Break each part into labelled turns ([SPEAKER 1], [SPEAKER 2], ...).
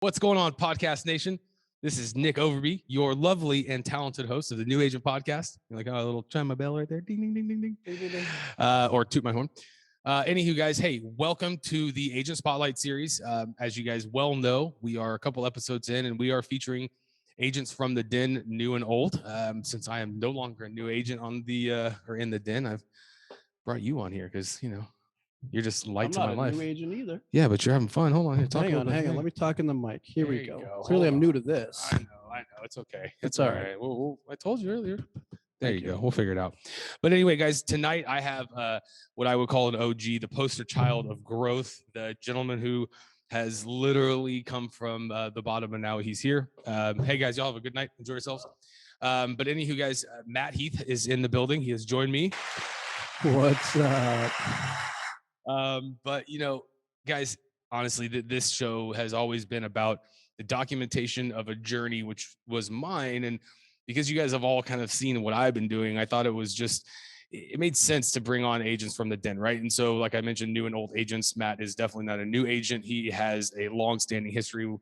[SPEAKER 1] What's going on, Podcast Nation? This is Nick Overby, your lovely and talented host of the New Agent Podcast. You're like, oh, a little chime my bell right there. Ding, ding, ding, ding, ding. Ding, ding, ding. Or toot my horn. Anywho, guys, hey, welcome to the Agent Spotlight series. As you guys well know, we are a couple episodes in, and we are featuring agents from the den, new and old. Since I am no longer a new agent on the or in the den, I've brought you on here because, you know, you're just light to my life.
[SPEAKER 2] I'm not a new agent either.
[SPEAKER 1] Yeah, but you're having fun. Hold on. Here,
[SPEAKER 2] hang on. Let me talk in the mic. Here we go. Clearly, I'm new to this.
[SPEAKER 1] I know. It's okay.
[SPEAKER 2] It's all right.
[SPEAKER 1] I told you earlier. There
[SPEAKER 2] Thank
[SPEAKER 1] you go. We'll figure it out. But anyway, guys, tonight I have what I would call an OG, the poster child of growth, the gentleman who has literally come from the bottom and now he's here. Hey, guys, y'all have a good night. Enjoy yourselves. But anywho, guys, Matt Heath is in the building. He has joined me.
[SPEAKER 2] What's up?
[SPEAKER 1] But, you know, guys, honestly, this show has always been about the documentation of a journey, which was mine. And because you guys have all kind of seen what I've been doing, I thought it made sense to bring on agents from the den, right? And so, like I mentioned, new and old agents. Matt is definitely not a new agent. He has a long-standing history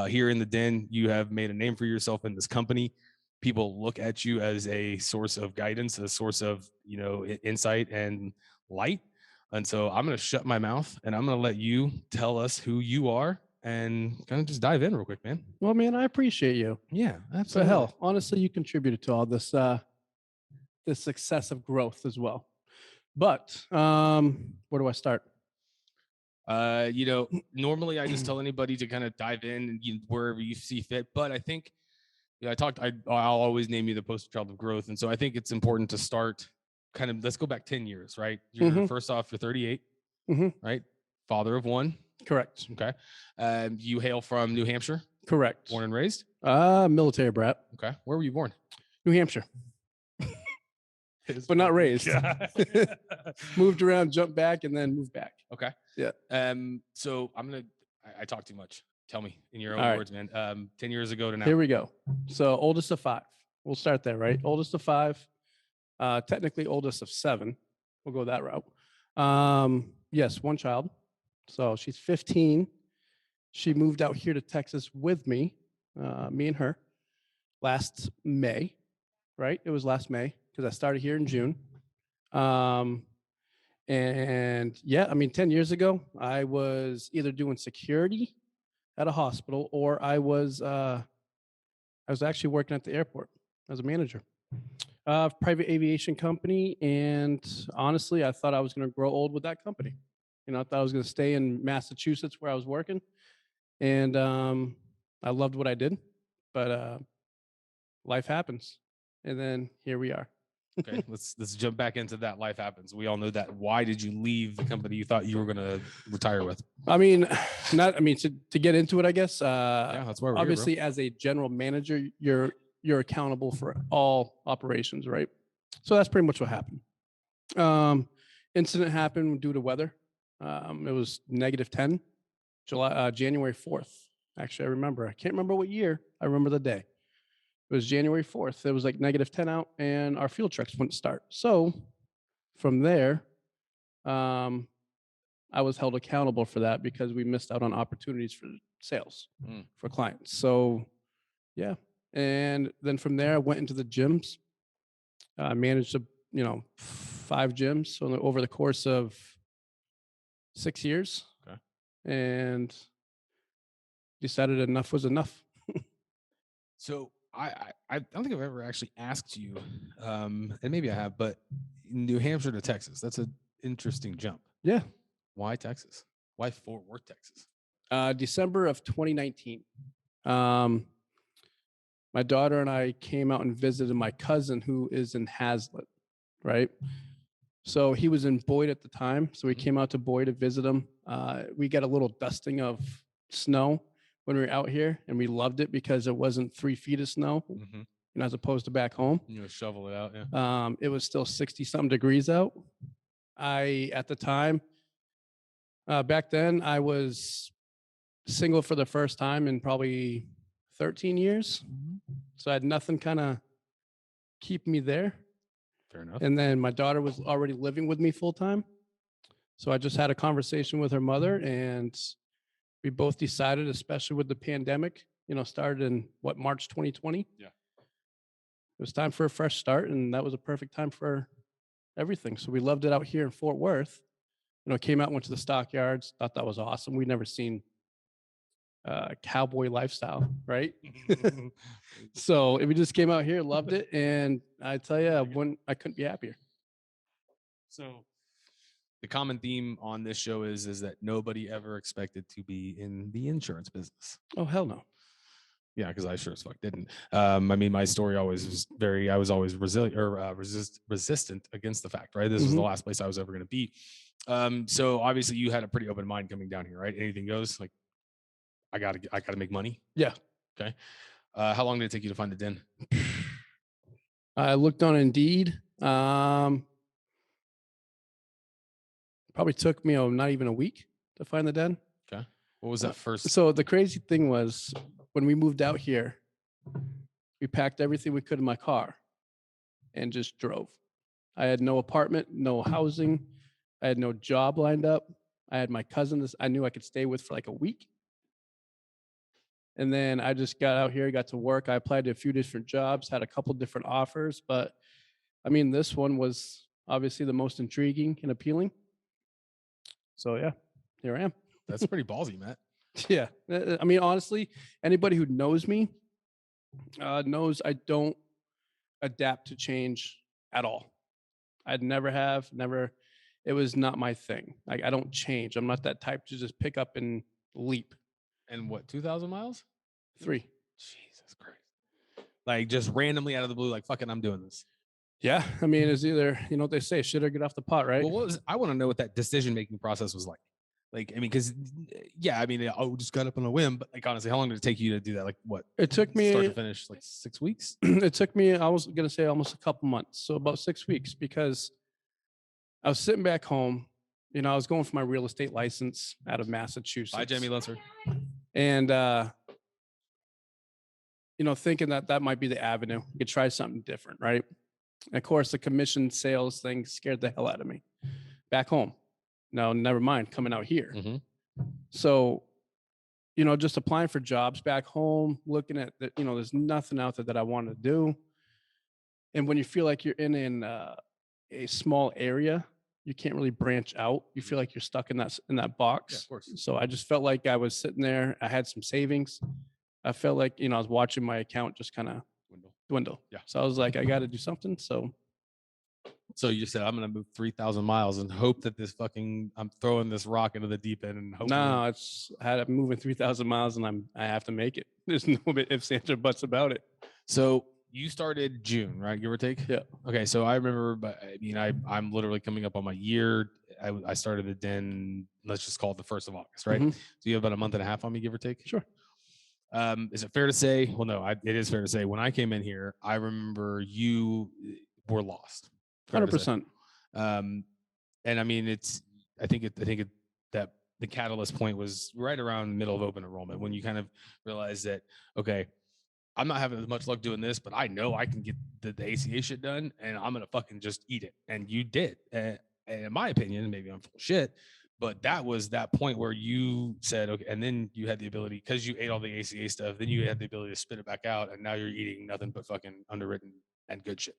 [SPEAKER 1] here in the den. You have made a name for yourself in this company. People look at you as a source of guidance, a source of, you know, insight and light. And so I'm going to shut my mouth and I'm going to let you tell us who you are and kind of just dive in real quick, man.
[SPEAKER 2] Well, man, I appreciate you.
[SPEAKER 1] Yeah, absolutely.
[SPEAKER 2] So hell, honestly, you contributed to all this this success of growth as well. But where do I start?
[SPEAKER 1] You know, normally I just tell anybody to kind of dive in and wherever you see fit. But I think, you know, I'll always name you the poster child of growth. And so I think it's important to start kind of, let's go back 10 years, right? You're first off, you're 38, right? Father of one.
[SPEAKER 2] Correct.
[SPEAKER 1] Okay. You hail from New Hampshire.
[SPEAKER 2] Correct.
[SPEAKER 1] Born and raised.
[SPEAKER 2] Military brat.
[SPEAKER 1] Okay. Where were you born?
[SPEAKER 2] New Hampshire. But not raised. Moved around, jumped back, and then moved back.
[SPEAKER 1] Okay.
[SPEAKER 2] Yeah.
[SPEAKER 1] So I talk too much. Tell me in your own words, man. 10 years ago to now.
[SPEAKER 2] Here we go. So oldest of 5. We'll start there, right? Oldest of 5. Technically oldest of 7. We'll go that route. Yes, one child. So she's 15. She moved out here to Texas with me, me and her, last May, right? It was last May because I started here in June. And yeah, I mean, 10 years ago, I was either doing security at a hospital or I was actually working at the airport as a manager. Private aviation company, and honestly, I thought I was going to grow old with that company. You know, I thought I was going to stay in Massachusetts where I was working, and I loved what I did, but life happens, and then here we are.
[SPEAKER 1] Okay, let's jump back into that. Life happens. We all know that. Why did you leave the company you thought you were going to retire with?
[SPEAKER 2] To get into it, I guess.
[SPEAKER 1] Yeah, that's why we're
[SPEAKER 2] obviously,
[SPEAKER 1] here, bro.
[SPEAKER 2] as a general manager, you're accountable for all operations, right? So that's pretty much what happened. Incident happened due to weather. It was -10, January 4th. Actually, I remember. I can't remember what year. I remember the day. It was January 4th. It was like -10 out, and our field trucks wouldn't start. So from there, I was held accountable for that because we missed out on opportunities for sales for clients. So yeah. And then from there, I went into the gyms. I managed 5 gyms over the course of 6 years.
[SPEAKER 1] Okay.
[SPEAKER 2] And decided enough was enough.
[SPEAKER 1] So I don't think I've ever actually asked you, and maybe I have, but New Hampshire to Texas, that's an interesting jump.
[SPEAKER 2] Yeah.
[SPEAKER 1] Why Texas? Why Fort Worth, Texas?
[SPEAKER 2] December of 2019. My daughter and I came out and visited my cousin who is in Hazlitt, right? So he was in Boyd at the time. So we came out to Boyd to visit him. We got a little dusting of snow when we were out here, and we loved it because it wasn't 3 feet of snow, as opposed to back home.
[SPEAKER 1] You know, shovel it out, yeah.
[SPEAKER 2] It was still 60-something degrees out. At the time, back then, I was single for the first time in probably 13 years. So I had nothing kind of keep me there.
[SPEAKER 1] Fair enough.
[SPEAKER 2] And then my daughter was already living with me full time. So I just had a conversation with her mother, and we both decided, especially with the pandemic, started in what, March 2020.
[SPEAKER 1] Yeah.
[SPEAKER 2] It was time for a fresh start, and that was a perfect time for everything. So we loved it out here in Fort Worth. Came out, went to the stockyards, thought that was awesome. We'd never seen cowboy lifestyle, right? So we just came out here, loved it, and I tell you, I couldn't be happier.
[SPEAKER 1] So the common theme on this show is that nobody ever expected to be in the insurance business.
[SPEAKER 2] Oh hell no.
[SPEAKER 1] Yeah, because I sure as fuck didn't. I mean, my story always was I was always resilient or resistant against the fact, right? This was the last place I was ever going to be. So obviously you had a pretty open mind coming down here, right? Anything goes. Like, I gotta make money.
[SPEAKER 2] Yeah.
[SPEAKER 1] Okay. How long did it take you to find the den?
[SPEAKER 2] I looked on Indeed. Probably took me not even a week to find the den.
[SPEAKER 1] Okay. What was that first?
[SPEAKER 2] So the crazy thing was when we moved out here, we packed everything we could in my car and just drove. I had no apartment, no housing. I had no job lined up. I had my cousin I knew I could stay with for like a week. And then I just got out here, got to work. I applied to a few different jobs, had a couple different offers, but I mean, this one was obviously the most intriguing and appealing. So yeah, here I am.
[SPEAKER 1] That's pretty ballsy, Matt.
[SPEAKER 2] Yeah. I mean, honestly, anybody who knows me knows I don't adapt to change at all. I'd never have, never. It was not my thing. Like, I don't change. I'm not that type to just pick up and leap.
[SPEAKER 1] And what, 2,000 miles?
[SPEAKER 2] 3.
[SPEAKER 1] Jesus Christ. Like, just randomly out of the blue, like, fucking, I'm doing this.
[SPEAKER 2] Yeah. I mean, it's either, what they say, shit or get off the pot, right?
[SPEAKER 1] Well, I want to know what that decision-making process was like. Like, I mean, because, yeah, I mean, I just got up on a whim, but like, honestly, how long did it take you to do that? Like, what?
[SPEAKER 2] It took me
[SPEAKER 1] start to finish, like 6 weeks?
[SPEAKER 2] It took me, I was going to say almost a couple months. So about 6 weeks, because I was sitting back home. I was going for my real estate license out of Massachusetts.
[SPEAKER 1] Hi, Jamie Lunsford.
[SPEAKER 2] And, thinking that might be the avenue. You could try something different, right? And of course, the commission sales thing scared the hell out of me. Back home. No, never mind, coming out here. So, just applying for jobs back home, looking at that, there's nothing out there that I want to do. And when you feel like you're in a small area, you can't really branch out. You feel like you're stuck in that box.
[SPEAKER 1] Yeah, of course.
[SPEAKER 2] So I just felt like I was sitting there. I had some savings. I felt like, I was watching my account just kind of dwindle.
[SPEAKER 1] Yeah.
[SPEAKER 2] So I was like, I got to do something.
[SPEAKER 1] So you said, I'm going to move 3,000 miles and hope that I'm throwing this rock into the deep end and hope.
[SPEAKER 2] No, I'm moving 3,000 miles and I have to make it. There's no ifs, ands, or buts about it.
[SPEAKER 1] So you started June, right? Give or take?
[SPEAKER 2] Yeah.
[SPEAKER 1] Okay. So I remember, but I mean, I'm literally coming up on my year. I started the den, let's just call it the 1st of August, right? So you have about a month and a half on me, give or take?
[SPEAKER 2] Sure.
[SPEAKER 1] Is it fair to say? Well, no, it is fair to say when I came in here, I remember you were lost.
[SPEAKER 2] 100%.
[SPEAKER 1] And I mean, I think that the catalyst point was right around the middle of open enrollment when you kind of realize that, okay, I'm not having as much luck doing this, but I know I can get the ACA shit done and I'm going to fucking just eat it. And you did. And in my opinion, maybe I'm full of shit, but that was that point where you said, okay, and then you had the ability, because you ate all the ACA stuff, then you had the ability to spit it back out. And now you're eating nothing but fucking underwritten and good shit.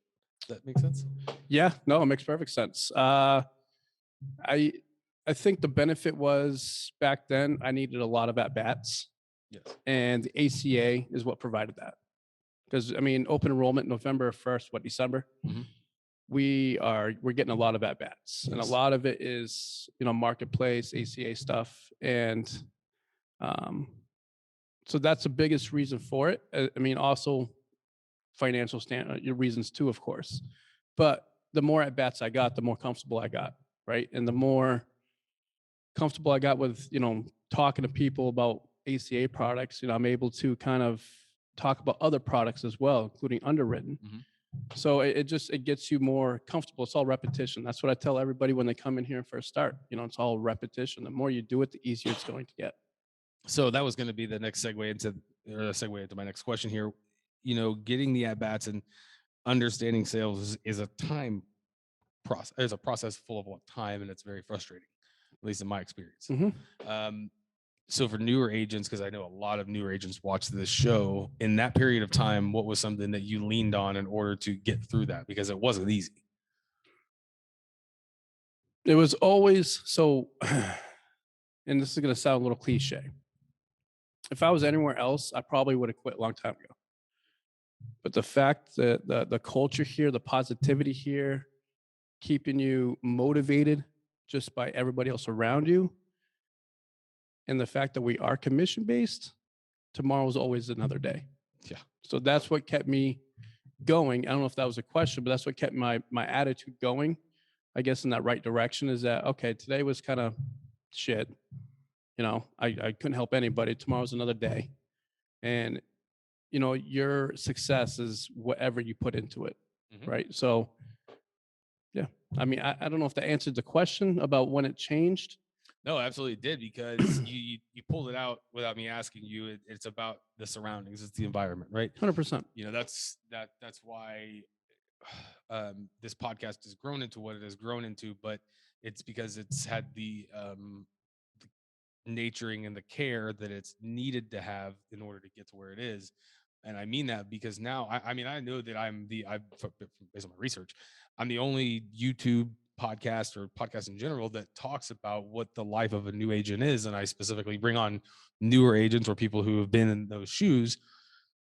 [SPEAKER 1] Does that make sense?
[SPEAKER 2] Yeah, no, it makes perfect sense. I think the benefit was back then I needed a lot of at-bats.
[SPEAKER 1] Yes.
[SPEAKER 2] And the ACA is what provided that. Because I mean, open enrollment November 1st, December? We're getting a lot of at-bats. Yes. And a lot of it is, marketplace, ACA stuff. And so that's the biggest reason for it. I mean, also financial reasons too, of course. But the more at bats I got, the more comfortable I got, right? And the more comfortable I got with, talking to people about ACA products, I'm able to kind of talk about other products as well, including underwritten. So it gets you more comfortable. It's all repetition. That's what I tell everybody when they come in here for a start. It's all repetition. The more you do it, the easier it's going to get. So that was going to be the next segue into my next question here. Getting the at-bats and understanding sales is a time process. It's a process full of time, and it's very frustrating, at least in my experience.
[SPEAKER 1] So for newer agents, because I know a lot of newer agents watch this show, in that period of time, what was something that you leaned on in order to get through that? Because it wasn't easy.
[SPEAKER 2] It was always so, and this is going to sound a little cliche. If I was anywhere else, I probably would have quit a long time ago. But the fact that the culture here, the positivity here, keeping you motivated just by everybody else around you, and the fact that we are commission based, tomorrow's always another day.
[SPEAKER 1] Yeah.
[SPEAKER 2] So that's what kept me going. I don't know if that was a question, but that's what kept my attitude going. I guess in that right direction is that okay, today was kind of shit. I couldn't help anybody. Tomorrow's another day. And your success is whatever you put into it.
[SPEAKER 1] Mhm.
[SPEAKER 2] Right. So yeah. I mean, I don't know if that answered the question about when it changed.
[SPEAKER 1] No, absolutely did, because you pulled it out without me asking you. It's about the surroundings, it's the environment, right?
[SPEAKER 2] 100%.
[SPEAKER 1] That's why this podcast has grown into what it has grown into, but it's because it's had the naturing and the care that it's needed to have in order to get to where it is. And I mean that because now, I mean, I know that based on my research, I'm the only YouTube podcast or podcast in general that talks about what the life of a new agent is. And I specifically bring on newer agents or people who have been in those shoes,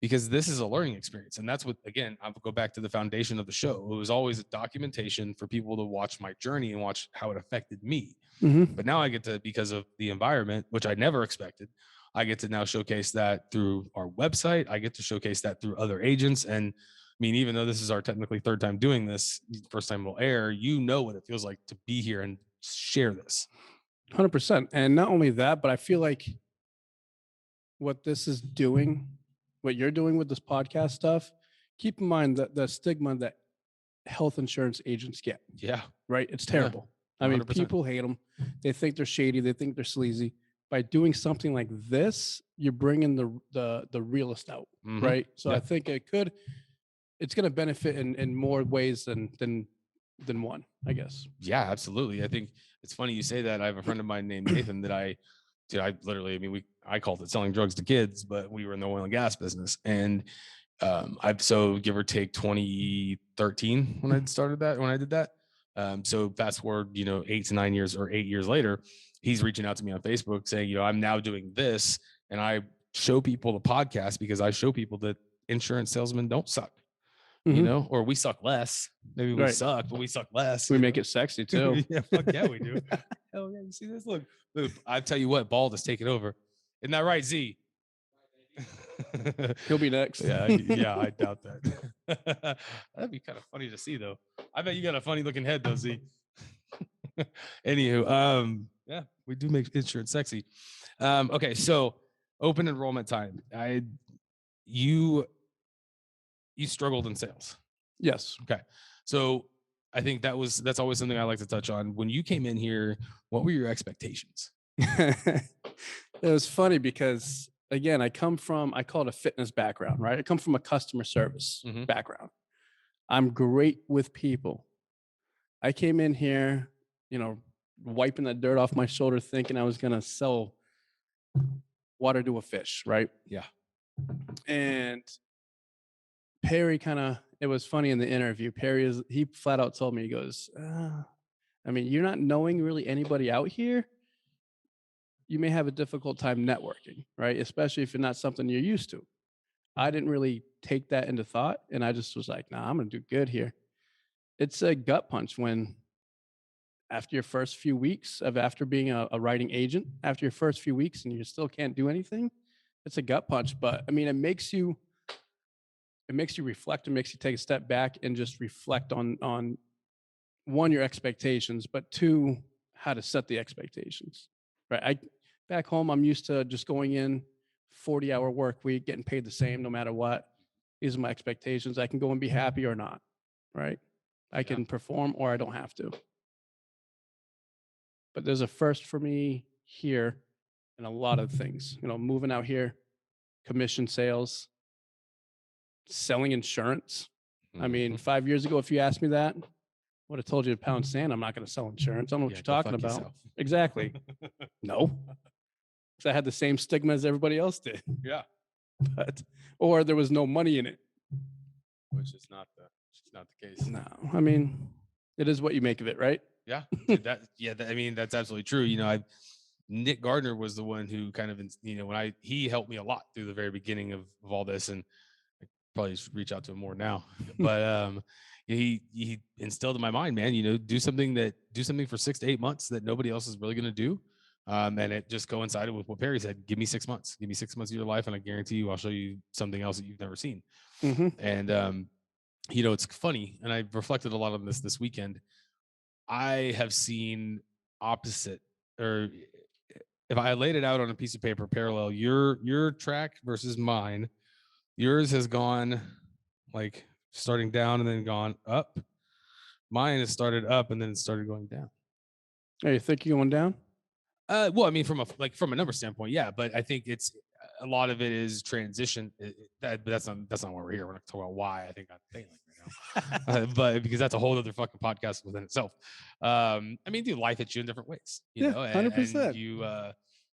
[SPEAKER 1] because this is a learning experience. And that's what, again, I'll go back to the foundation of the show. It was always a documentation for people to watch my journey and watch how it affected me.
[SPEAKER 2] Mm-hmm.
[SPEAKER 1] But now I get to, because of the environment, which I never expected, I get to now showcase that through our website. I get to showcase that through other agents. And I mean, even though this is our technically third time doing this, first time we'll air, what it feels like to be here and share this.
[SPEAKER 2] 100%. And not only that, but I feel like what this is doing, what you're doing with this podcast stuff, keep in mind that the stigma that health insurance agents get,
[SPEAKER 1] Yeah.
[SPEAKER 2] right? It's
[SPEAKER 1] Yeah.
[SPEAKER 2] terrible. I mean,
[SPEAKER 1] 100%.
[SPEAKER 2] people hate them. They think they're shady. They think they're sleazy. By doing something like this, you're bringing the realist out,
[SPEAKER 1] Mhm.
[SPEAKER 2] right? So
[SPEAKER 1] Yeah.
[SPEAKER 2] I think it's going to benefit in more ways than one, I guess.
[SPEAKER 1] Yeah, absolutely. I think it's funny you say that. I have a friend of mine named Nathan that I literally, I mean, I called it selling drugs to kids, but we were in the oil and gas business. And I've so give or take 2013 when I did that. So fast forward, 8 to 9 years or 8 years later, he's reaching out to me on Facebook saying, I'm now doing this. And I show people the podcast because I show people that insurance salesmen don't suck,
[SPEAKER 2] Mhm.
[SPEAKER 1] or we suck less. Maybe we
[SPEAKER 2] Right.
[SPEAKER 1] suck, but we suck less.
[SPEAKER 2] We make it sexy too.
[SPEAKER 1] Yeah, fuck yeah, we do. Hell yeah, you see this? Look, I tell you what, Bald is taking over. Isn't that right, Z?
[SPEAKER 2] He'll be next.
[SPEAKER 1] Yeah, I doubt that. That'd be kind of funny to see, though. I bet you got a funny looking head, though, Z. Anywho, yeah, we do make insurance sexy. Okay, so open enrollment time. You struggled in sales.
[SPEAKER 2] Yes.
[SPEAKER 1] Okay. So I think that's always something I like to touch on. When you came in here, what were your expectations?
[SPEAKER 2] It was funny because again, I call it a fitness background, right? I come from a customer service background. I'm great with people. I came in here, wiping the dirt off my shoulder, thinking I was going to sell water to a fish, right?
[SPEAKER 1] Yeah.
[SPEAKER 2] And Perry it was funny in the interview. He flat out told me, he goes, I mean, you're not knowing really anybody out here. You may have a difficult time networking, right? Especially if it's not something you're used to. I didn't really take that into thought. And I just was like, nah, I'm going to do good here. It's a gut punch when after your first few weeks of after being a writing agent, after your first few weeks and you still can't do anything, it's a gut punch. But I mean, it makes you reflect and makes you take a step back and just reflect on one, your expectations, but two, how to set the expectations. Right. Back home, I'm used to just going in 40-hour work week, getting paid the same no matter what. These are my expectations. I can go and be happy or not. Right. I can perform or I don't have to. But there's a first for me here and a lot of things, moving out here, commission sales, selling insurance. I mean, 5 years ago, if you asked me that, I would have told you to pound sand. I'm not going to sell insurance. I don't know what you're talking about.
[SPEAKER 1] Yourself.
[SPEAKER 2] Exactly. No. because I had the same stigma as everybody else did.
[SPEAKER 1] Yeah.
[SPEAKER 2] But or there was no money in it.
[SPEAKER 1] Which is not the case.
[SPEAKER 2] No, I mean, it is what you make of it, right?
[SPEAKER 1] Yeah, dude, I mean, that's absolutely true. Nick Gardner was the one who kind of, he helped me a lot through the very beginning of all this, and I probably should reach out to him more now. But he instilled in my mind, man, do something for 6 to 8 months that nobody else is really going to do. And it just coincided with what Perry said. Give me 6 months. Give me 6 months of your life, and I guarantee you, I'll show you something else that you've never seen. And it's funny, and I reflected a lot on this weekend. I have seen opposite, or if I laid it out on a piece of paper, parallel your track versus mine, yours has gone like starting down and then gone up. Mine has started up and then it started going down.
[SPEAKER 2] Are you thinking going down?
[SPEAKER 1] Well, I mean, from a number standpoint, yeah, but I think it's a lot of it is transition. But that's not why we're here. We're not talking about why I think I'm failing right now, but because that's a whole other fucking podcast within itself. I mean, dude, life hits you in different ways,
[SPEAKER 2] Yeah,
[SPEAKER 1] and
[SPEAKER 2] 100%.
[SPEAKER 1] you.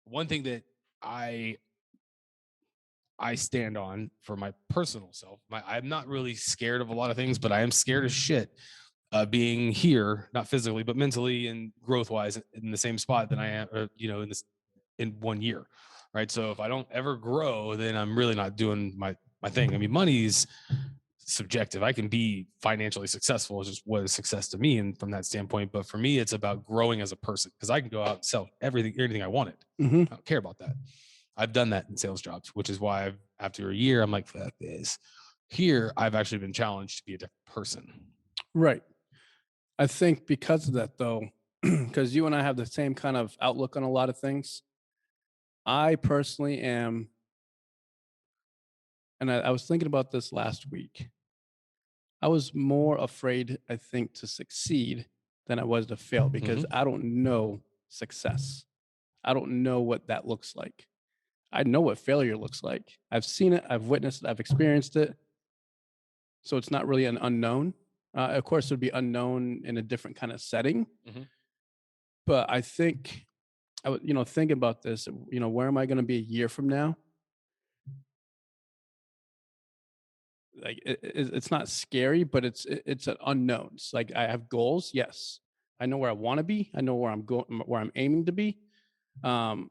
[SPEAKER 1] One thing that I stand on for my personal self. I'm not really scared of a lot of things, but I am scared as shit being here, not physically, but mentally and growth wise in the same spot that I am, in 1 year. Right. So if I don't ever grow, then I'm really not doing my thing. I mean, money's subjective. I can be financially successful. It's just what is success to me. And from that standpoint, but for me, it's about growing as a person, because I can go out and sell anything I wanted. I don't care about that. I've done that in sales jobs, which is why after a year, I'm like, fuck this. Here, I've actually been challenged to be a different person.
[SPEAKER 2] Right. I think because of that, though, because you and I have the same kind of outlook on a lot of things, I personally am, and I was thinking about this last week. I was more afraid, I think, to succeed than I was to fail because I don't know success. I don't know what that looks like. I know what failure looks like. I've seen it, I've witnessed it, I've experienced it. So it's not really an unknown. Of course, it would be unknown in a different kind of setting. But I think, thinking about this, where am I going to be a year from now? Like it's not scary, but it's an unknown. It's like I have goals. Yes, I know where I want to be. I know where I'm going, where I'm aiming to be. But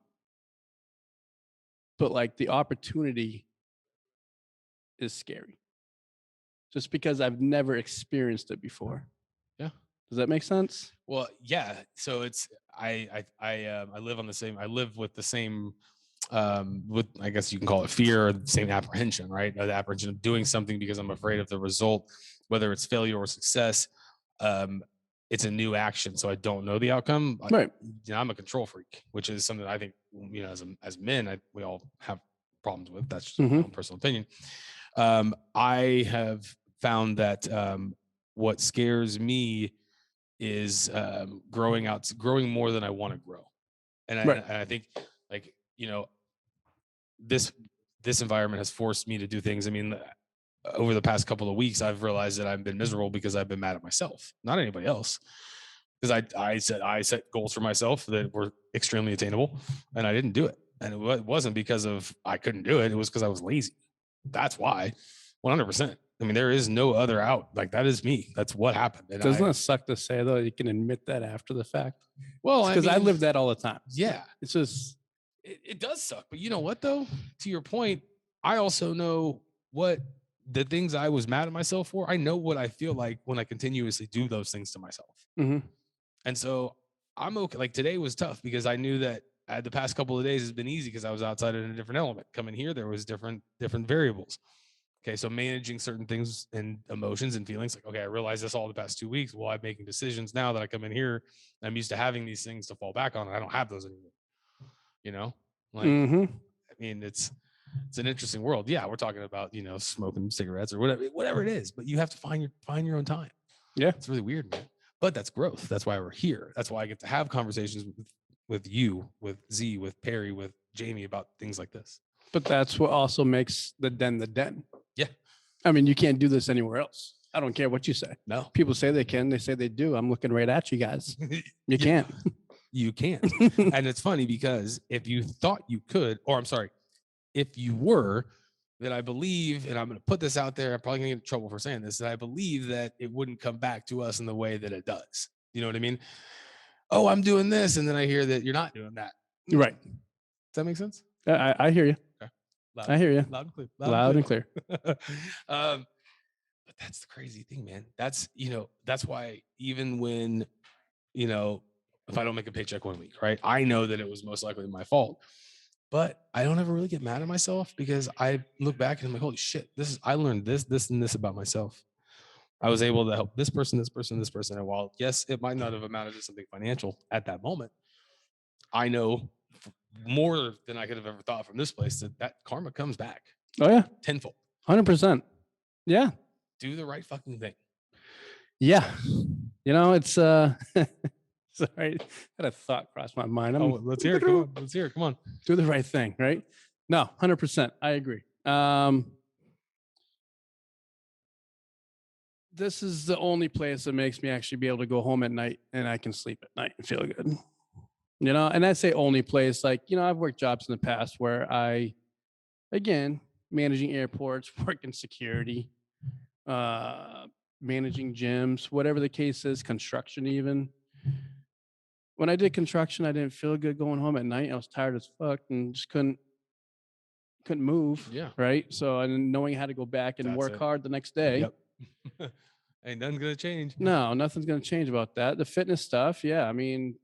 [SPEAKER 2] like the opportunity is scary, just because I've never experienced it before.
[SPEAKER 1] Yeah.
[SPEAKER 2] Does that make sense?
[SPEAKER 1] Well, yeah. So it's I live with the same with, I guess you can call it fear, or the same apprehension, right? The apprehension of doing something because I'm afraid of the result, whether it's failure or success. It's a new action, so I don't know the outcome.
[SPEAKER 2] Right.
[SPEAKER 1] I'm a control freak, which is something that I think, as men, we all have problems with. That's just my own personal opinion. I have found that what scares me is growing more than I want to grow, and I think, like, this environment has forced me to do things. I mean, over the past couple of weeks, I've realized that I've been miserable because I've been mad at myself, not anybody else. Because I set goals for myself that were extremely attainable, and I didn't do it. And it wasn't because of I couldn't do it. It was because I was lazy. That's why, 100%. I mean, there is no other out. Like, that is me. That's what happened. And
[SPEAKER 2] Doesn't it suck to say, though, you can admit that after the fact?
[SPEAKER 1] Well,
[SPEAKER 2] because I live that all the time.
[SPEAKER 1] Yeah,
[SPEAKER 2] it's just
[SPEAKER 1] it does suck. But you know what, though? To your point, I also know what the things I was mad at myself for. I know what I feel like when I continuously do those things to myself. And so I'm okay. Like, today was tough because I knew that the past couple of days has been easy because I was outside in a different element. Coming here, there was different variables. Okay, so managing certain things and emotions and feelings, like, okay, I realized this all the past 2 weeks. Well, I'm making decisions now that I come in here. I'm used to having these things to fall back on, and I don't have those anymore. Like, I mean, it's an interesting world. Yeah, we're talking about, smoking cigarettes or whatever it is, but you have to find your own time.
[SPEAKER 2] Yeah,
[SPEAKER 1] it's really weird, man. But that's growth. That's why we're here. That's why I get to have conversations with you, with Z, with Perry, with Jamie about things like this.
[SPEAKER 2] But that's what also makes the den.
[SPEAKER 1] Yeah.
[SPEAKER 2] I mean, you can't do this anywhere else. I don't care what you say.
[SPEAKER 1] No.
[SPEAKER 2] People say they can. They say they do. I'm looking right at you guys. You can't.
[SPEAKER 1] You can't. And it's funny because if you thought you could, or I'm sorry, if you were, then I believe, and I'm going to put this out there, I'm probably going to get in trouble for saying this, that I believe that it wouldn't come back to us in the way that it does. You know what I mean? Oh, I'm doing this. And then I hear that you're not doing that.
[SPEAKER 2] Right.
[SPEAKER 1] Does that make sense?
[SPEAKER 2] I hear you.
[SPEAKER 1] Okay. Loud,
[SPEAKER 2] I hear you.
[SPEAKER 1] loud and clear.
[SPEAKER 2] Loud and clear.
[SPEAKER 1] But that's the crazy thing, man. That's, that's why even when, you know, if I don't make a paycheck one week, right? I know that it was most likely my fault. But I don't ever really get mad at myself because I look back and I'm like, holy shit, I learned this, and this about myself. I was able to help this person, this person, this person. And while, yes, it might not have amounted to something financial at that moment, I know more than I could have ever thought from this place that karma comes back
[SPEAKER 2] Oh yeah,
[SPEAKER 1] tenfold.
[SPEAKER 2] 100%. Yeah,
[SPEAKER 1] Do the right fucking thing.
[SPEAKER 2] yeah. It's sorry, had a thought cross my mind.
[SPEAKER 1] Let's hear it. Come on. Let's hear it. Come on.
[SPEAKER 2] Do the right thing, right? No, 100%. I agree. This is the only place that makes me actually be able to go home at night and I can sleep at night and feel good. And I say only place, like, I've worked jobs in the past where again, managing airports, working security, managing gyms, whatever the case is, construction even. When I did construction, I didn't feel good going home at night. I was tired as fuck and just couldn't move.
[SPEAKER 1] Yeah.
[SPEAKER 2] Right. So and knowing how to go back and
[SPEAKER 1] That's
[SPEAKER 2] work
[SPEAKER 1] it.
[SPEAKER 2] hard the next day.
[SPEAKER 1] Yep. Ain't nothing gonna change.
[SPEAKER 2] No, nothing's gonna change about that. The fitness stuff, yeah. I mean,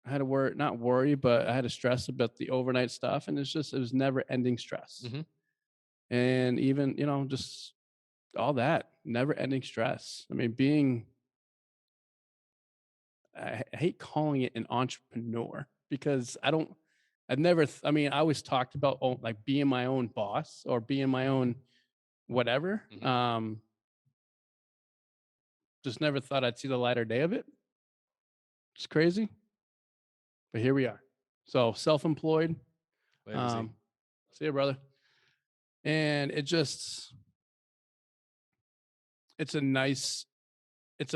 [SPEAKER 2] I had to not worry, but I had to stress about the overnight stuff. And it was never ending stress.
[SPEAKER 1] Mhm.
[SPEAKER 2] And even, just all that never ending stress. I mean, I hate calling it an entrepreneur because I always talked about like being my own boss or being my own whatever.
[SPEAKER 1] Mhm.
[SPEAKER 2] Just never thought I'd see the lighter day of it. It's crazy, but here we are. So self-employed.
[SPEAKER 1] Later, Z.
[SPEAKER 2] See you, brother. And it's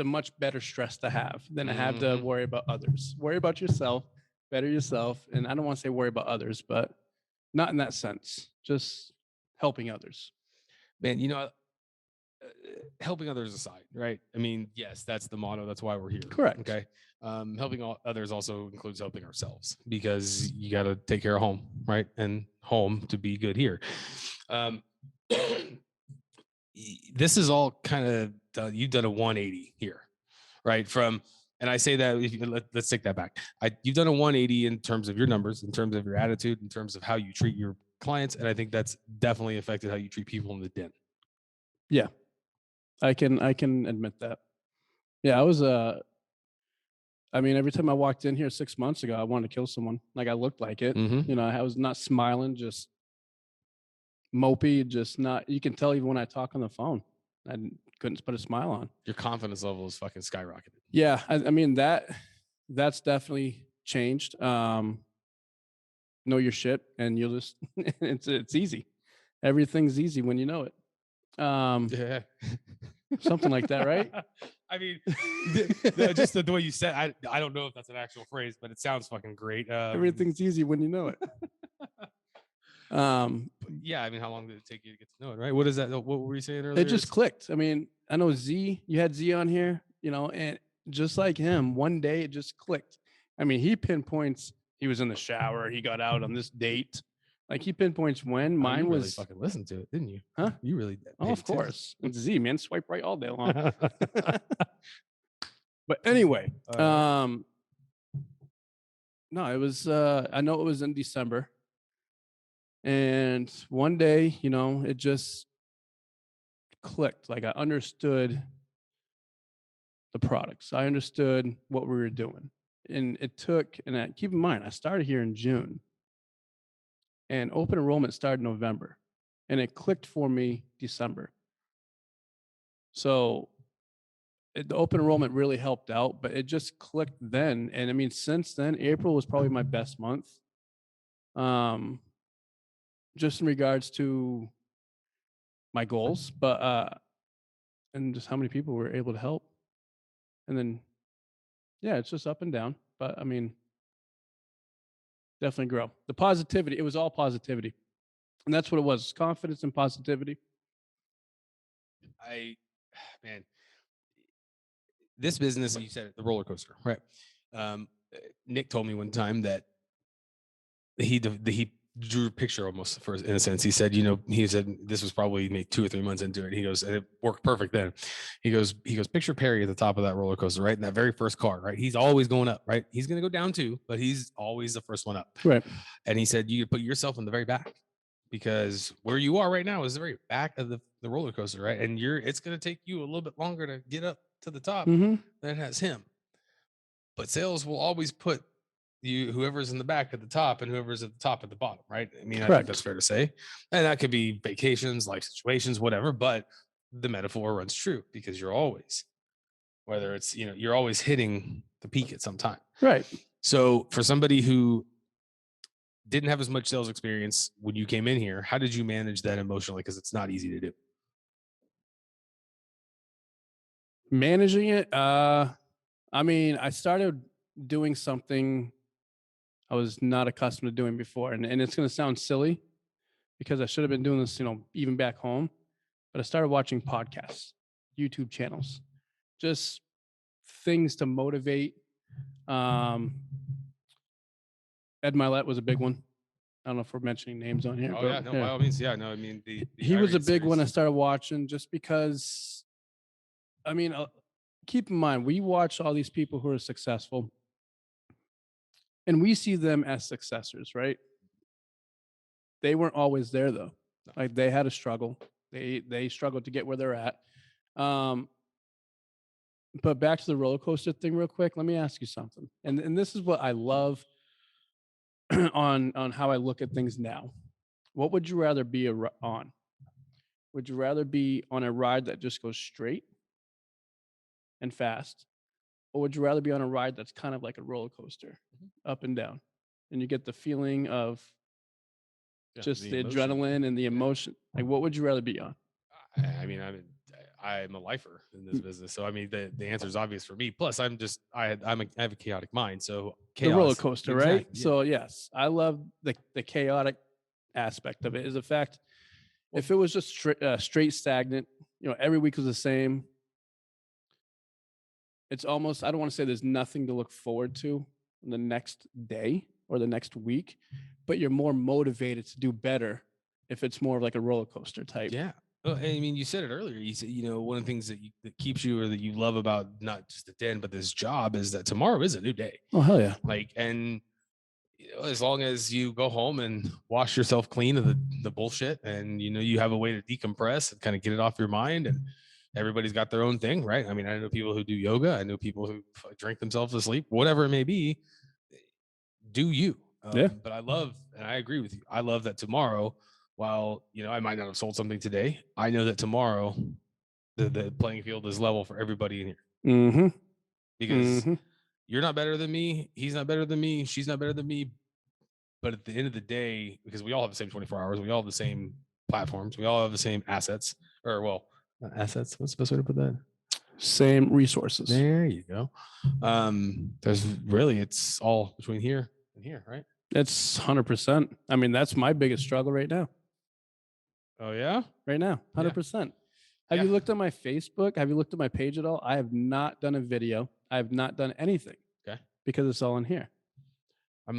[SPEAKER 2] a much better stress to have than to have to
[SPEAKER 1] Mhm.
[SPEAKER 2] worry about others. Worry about yourself, better yourself. And I don't want to say worry about others, but not in that sense, just helping others.
[SPEAKER 1] Man, helping others aside, right? I mean, yes, that's the motto. That's why we're here.
[SPEAKER 2] Correct.
[SPEAKER 1] Okay. Helping others also includes helping ourselves because you got to take care of home, right? And home to be good here. This is all kind of you've done a 180 here, right? And I say that let's take that back. You've done a 180 in terms of your numbers, in terms of your attitude, in terms of how you treat your clients, and I think that's definitely affected how you treat people in the den.
[SPEAKER 2] Yeah. I can admit that. Yeah, I mean, every time I walked in here 6 months ago, I wanted to kill someone. Like I looked like it.
[SPEAKER 1] Mm-hmm.
[SPEAKER 2] I was not smiling, just mopey, just not. You can tell even when I talk on the phone, I couldn't put a smile on.
[SPEAKER 1] Your confidence level is fucking skyrocketed.
[SPEAKER 2] Yeah, I mean that's definitely changed. Know your shit, and you'll just it's easy. Everything's easy when you know it.
[SPEAKER 1] Yeah.
[SPEAKER 2] Something like that, right?
[SPEAKER 1] I mean, just the way you said, I don't know if that's an actual phrase, but it sounds fucking great.
[SPEAKER 2] Everything's easy when you know it.
[SPEAKER 1] Yeah, I mean, how long did it take you to get to know it, right? What is that? What were you saying earlier?
[SPEAKER 2] It just clicked. I mean, I know Z, you had Z on here, and just like him, one day it just clicked. I mean, he pinpoints he was in the shower, he got out on this date. Like he pinpoints when mine
[SPEAKER 1] you really
[SPEAKER 2] was
[SPEAKER 1] fucking listened to it, didn't you?
[SPEAKER 2] Huh?
[SPEAKER 1] You really did.
[SPEAKER 2] Oh, of course. It's Z, man. Swipe right all day long. But anyway, no, it was I know it was in December. And one day, it just clicked. Like I understood the products. I understood what we were doing. And it took, keep in mind, I started here in June and open enrollment started in November and it clicked for me December. So the open enrollment really helped out, but it just clicked then. And I mean, since then, April was probably my best month. Just in regards to my goals, but and just how many people were able to help. And then, yeah, it's just up and down. But I mean, Definitely grow. The positivity, it was all positivity. And that's what it was, confidence and positivity.
[SPEAKER 1] I, man, this business, and you said it, the roller coaster, right? Nick told me one time that he drew a picture almost for in a sense. He said, he said this was probably maybe 2 or 3 months into it. He goes, and it worked perfect then. He goes, picture Perry at the top of that roller coaster, right? In that very first car, right? He's always going up, right? He's gonna go down too, but he's always the first one up.
[SPEAKER 2] Right.
[SPEAKER 1] And he said, you put yourself in the very back because where you are right now is the very back of the roller coaster, right? And it's gonna take you a little bit longer to get up to the top
[SPEAKER 2] Mm-hmm.
[SPEAKER 1] than it has him. But sales will always put whoever's in the back at the top and whoever's at the top at the bottom, right? I mean, I think that's fair to say. And that could be vacations, life situations, whatever, but the metaphor runs true because you're always, whether it's, you're always hitting the peak at some time.
[SPEAKER 2] Right.
[SPEAKER 1] So for somebody who didn't have as much sales experience when you came in here, how did you manage that emotionally? Because it's not easy to do.
[SPEAKER 2] Managing it, I mean, I started doing something I was not accustomed to doing before. And it's going to sound silly because I should have been doing this, even back home. But I started watching podcasts, YouTube channels, just things to motivate. Ed Milet was a big one. I don't know if we're mentioning names on here.
[SPEAKER 1] Oh
[SPEAKER 2] but
[SPEAKER 1] yeah, no, by all means, yeah, no. I mean, the
[SPEAKER 2] he was a big one I
[SPEAKER 1] series.
[SPEAKER 2] started watching just because. I mean, keep in mind we watch all these people who are successful, and we see them as successors, right? They weren't always there though.
[SPEAKER 1] No.
[SPEAKER 2] Like they had a struggle. They struggled to get where they're at. But back to the roller coaster thing real quick. Let me ask you something. And this is what I love on how I look at things now. What would you rather be on? Would you rather be on a ride that just goes straight and fast? Or would you rather be on a ride that's kind of like a roller coaster, up and down? And you get the feeling of just the adrenaline and the emotion. Like, what would you rather be on?
[SPEAKER 1] I mean, I'm a lifer in this business, so I mean, the answer is obvious for me. Plus, I have a chaotic mind, so chaos,
[SPEAKER 2] the roller coaster, right?
[SPEAKER 1] Exactly, yeah.
[SPEAKER 2] So yes, I love the chaotic aspect of it. Is the fact if it was just straight stagnant, every week was the same. It's almost, I don't want to say there's nothing to look forward to the next day or the next week, but you're more motivated to do better if it's more of like a roller coaster type.
[SPEAKER 1] Yeah. Well, I mean, you said it earlier. You said, one of the things that keeps you or that you love about not just the den, but this job is that tomorrow is a new day.
[SPEAKER 2] Oh, hell yeah.
[SPEAKER 1] Like, and as long as you go home and wash yourself clean of the bullshit and, you have a way to decompress and kind of get it off your mind, and everybody's got their own thing, right? I mean, I know people who do yoga. I know people who drink themselves to sleep, whatever it may be. Do you?
[SPEAKER 2] Yeah.
[SPEAKER 1] But I love, and I agree with you. I love that tomorrow, while I might not have sold something today, I know that tomorrow the playing field is level for everybody in here.
[SPEAKER 2] Mm-hmm.
[SPEAKER 1] Because you're not better than me, he's not better than me, she's not better than me. But at the end of the day, because we all have the same 24 hours, we all have the same platforms, we all have the same assets, or well, not assets. What's the best way to put that?
[SPEAKER 2] Same resources.
[SPEAKER 1] There you go. It's all between here and here, right?
[SPEAKER 2] It's 100%. I mean, that's my biggest struggle right now.
[SPEAKER 1] Oh yeah,
[SPEAKER 2] right now, 100%. Have you looked at my Facebook? Have you looked at my page at all? I have not done a video. I have not done anything.
[SPEAKER 1] Okay.
[SPEAKER 2] Because it's all in here.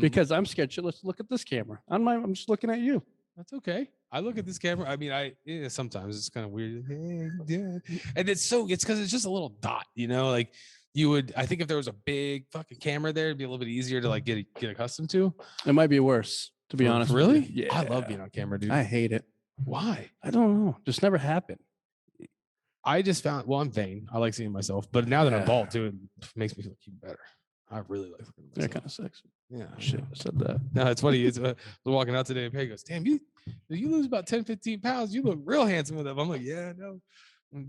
[SPEAKER 2] Because I'm scared. Let's look at this camera. I'm just looking at you.
[SPEAKER 1] That's okay. I look at this camera. I mean, sometimes it's kind of weird. And it's because it's just a little dot, like I think if there was a big fucking camera there, it'd be a little bit easier to like get accustomed to.
[SPEAKER 2] It might be worse, to be honest.
[SPEAKER 1] Really?
[SPEAKER 2] With you. Yeah.
[SPEAKER 1] I love being on camera, dude.
[SPEAKER 2] I hate it.
[SPEAKER 1] Why?
[SPEAKER 2] I don't know. Just never happened.
[SPEAKER 1] I just found, I'm vain. I like seeing myself, but now that I'm bald too, it makes me look even better. I really like looking at myself.
[SPEAKER 2] They're kind of sexy.
[SPEAKER 1] Yeah.
[SPEAKER 2] Shit, I said that.
[SPEAKER 1] No, it's funny. It's walking out today and Peggy goes, damn, you lose about 10, 15 pounds. You look real handsome with them. I'm like, yeah, no.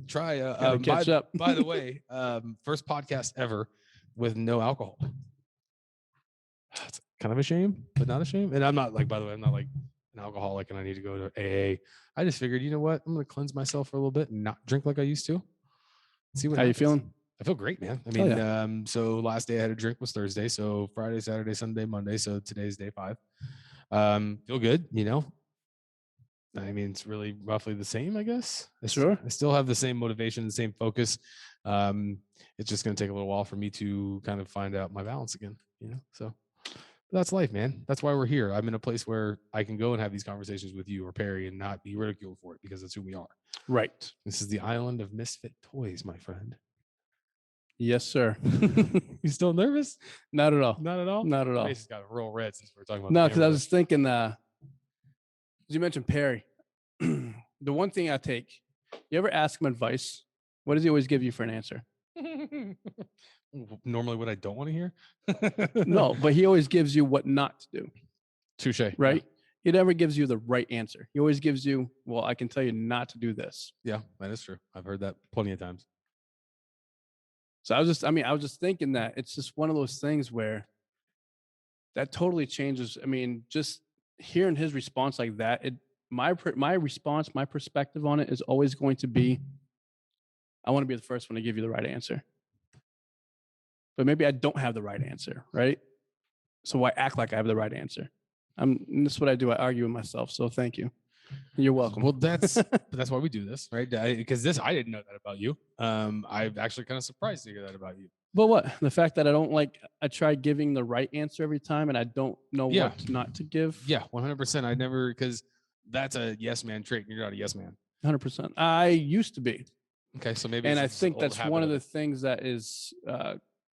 [SPEAKER 1] Try
[SPEAKER 2] catch up.
[SPEAKER 1] By the way, first podcast ever with no alcohol. It's kind of a shame, but not a shame. And I'm not like, by the way, I'm not like an alcoholic and I need to go to AA. I just figured, you know what? I'm going to cleanse myself for a little bit and not drink like I used to. See what
[SPEAKER 2] How
[SPEAKER 1] happens.
[SPEAKER 2] you feeling?
[SPEAKER 1] I feel great, man. I
[SPEAKER 2] Oh
[SPEAKER 1] mean,
[SPEAKER 2] yeah.
[SPEAKER 1] so last day I had a drink was Thursday. So Friday, Saturday, Sunday, Monday. So today's day 5. Feel good, you know. I mean, it's really roughly the same, I guess.
[SPEAKER 2] Sure.
[SPEAKER 1] I still have the same motivation, the same focus. Um, it's just going to take a little while for me to kind of find out my balance again, you know. So that's life, man. That's why we're here. I'm in a place where I can go and have these conversations with you or Perry and not be ridiculed for it because that's who we are.
[SPEAKER 2] Right.
[SPEAKER 1] This is the island of misfit toys, my friend.
[SPEAKER 2] Yes, sir.
[SPEAKER 1] You still nervous?
[SPEAKER 2] Not at all.
[SPEAKER 1] Not at all.
[SPEAKER 2] Not at
[SPEAKER 1] My
[SPEAKER 2] all.
[SPEAKER 1] face has got real red since we're talking about
[SPEAKER 2] No,
[SPEAKER 1] the
[SPEAKER 2] because I
[SPEAKER 1] camera.
[SPEAKER 2] was thinking, you mentioned Perry. The one thing I take, you ever ask him advice? What does he always give you for an answer?
[SPEAKER 1] Normally, what I don't want to hear.
[SPEAKER 2] No, but he always gives you what not to do,
[SPEAKER 1] Touche.
[SPEAKER 2] right? He never gives you the right answer. He always gives you, well, I can tell you not to do this.
[SPEAKER 1] Yeah, that is true. I've heard that plenty of times.
[SPEAKER 2] So I was just thinking that it's just one of those things where that totally changes. I mean, just hearing his response like that, my response, my perspective on it is always going to be, I want to be the first one to give you the right answer. But maybe I don't have the right answer, right? So why act like I have the right answer? That's what I do. I argue with myself. So thank you. You're welcome.
[SPEAKER 1] Well, that's why we do this, right? Because I didn't know that about you. I'm actually kind of surprised to hear that about you.
[SPEAKER 2] But what? The fact that I try giving the right answer every time and I don't know what not to give.
[SPEAKER 1] Yeah, 100%. I never, because that's a yes man trait and you're not a yes man.
[SPEAKER 2] 100%. I used to be.
[SPEAKER 1] Okay, so maybe,
[SPEAKER 2] and I think that's one of the things that is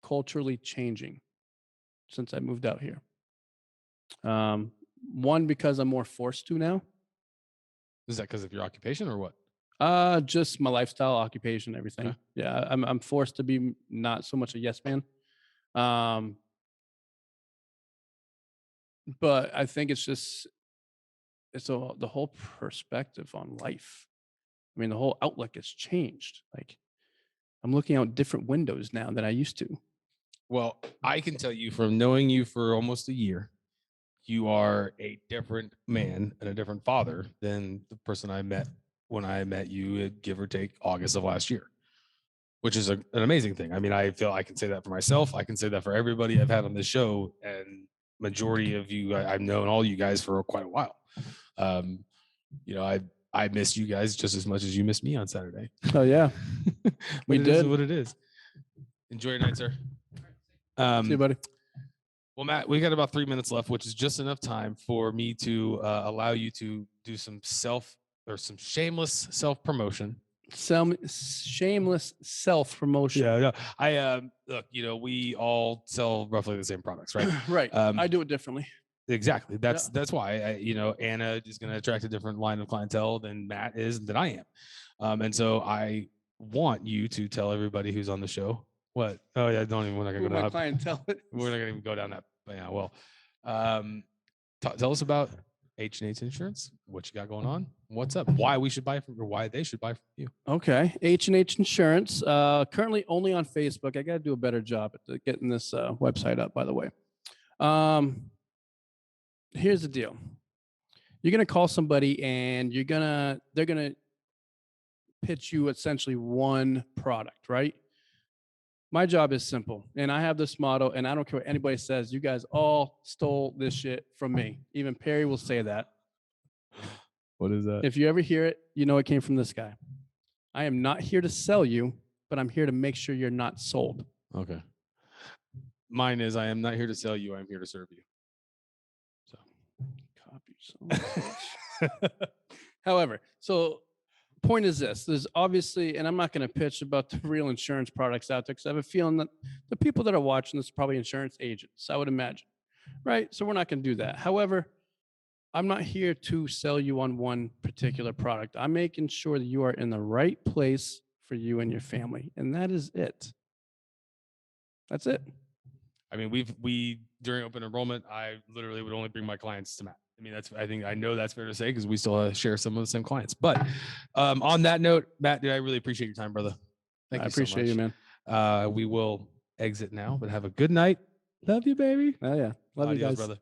[SPEAKER 2] culturally changing since I moved out here. One, because I'm more forced to now.
[SPEAKER 1] Is that because of your occupation or what?
[SPEAKER 2] Just my lifestyle, occupation, everything.
[SPEAKER 1] Okay.
[SPEAKER 2] Yeah, I'm forced to be not so much a yes man. But I think it's the whole perspective on life. I mean, the whole outlook has changed. Like, I'm looking out different windows now than I used to.
[SPEAKER 1] Well, I can tell you from knowing you for almost a year, you are a different man and a different father than the person I met when I met you, give or take August of last year, which is an amazing thing. I mean, I feel I can say that for myself. I can say that for everybody I've had on this show, and majority of you, I've known all you guys for quite a while. You know, I missed you guys just as much as you missed me on Saturday.
[SPEAKER 2] Oh yeah, we
[SPEAKER 1] it
[SPEAKER 2] did.
[SPEAKER 1] Is what it is. Enjoy your night, sir.
[SPEAKER 2] See you, buddy.
[SPEAKER 1] Well, Matt, we got about 3 minutes left, which is just enough time for me to allow you to do some shameless self promotion.
[SPEAKER 2] Some shameless self promotion.
[SPEAKER 1] Yeah, I look. You know, we all sell roughly the same products, right?
[SPEAKER 2] Right. I do it differently.
[SPEAKER 1] Exactly. That's why you know, Anna is going to attract a different line of clientele than Matt is than I am, and so I want you to tell everybody who's on the show. What? Oh yeah, don't even. We're not gonna go down.
[SPEAKER 2] Clientele.
[SPEAKER 1] We're not gonna even go down that. But yeah, well, tell us about H&H Insurance. What you got going on? What's up? Why we should buy from, or why they should buy from you?
[SPEAKER 2] Okay, H&H Insurance. Currently only on Facebook. I got to do a better job at getting this website up. By the way, here's the deal. You're gonna call somebody, and they're gonna pitch you essentially one product, right? My job is simple, and I have this motto, and I don't care what anybody says. You guys all stole this shit from me. Even Perry will say that.
[SPEAKER 1] What is that?
[SPEAKER 2] If you ever hear it, you know it came from this guy. I am not here to sell you, but I'm here to make sure you're not sold.
[SPEAKER 1] Okay. Mine is, I am not here to sell you. I'm here to serve you. So,
[SPEAKER 2] copy. However, so point is this: there's obviously, and I'm not going to pitch about the real insurance products out there because I have a feeling that the people that are watching this are probably insurance agents, I would imagine, right? So we're not going to do that. However, I'm not here to sell you on one particular product. I'm making sure that you are in the right place for you and your family, and that is it. That's it.
[SPEAKER 1] I mean, we during open enrollment, I literally would only bring my clients to Matt. I mean, I know that's fair to say because we still share some of the same clients. But on that note, Matt, dude, I really appreciate your time, brother. Thank you. I
[SPEAKER 2] appreciate you, man.
[SPEAKER 1] We will exit now, but have a good night. Love you, baby.
[SPEAKER 2] Oh yeah, love you guys,
[SPEAKER 1] brother.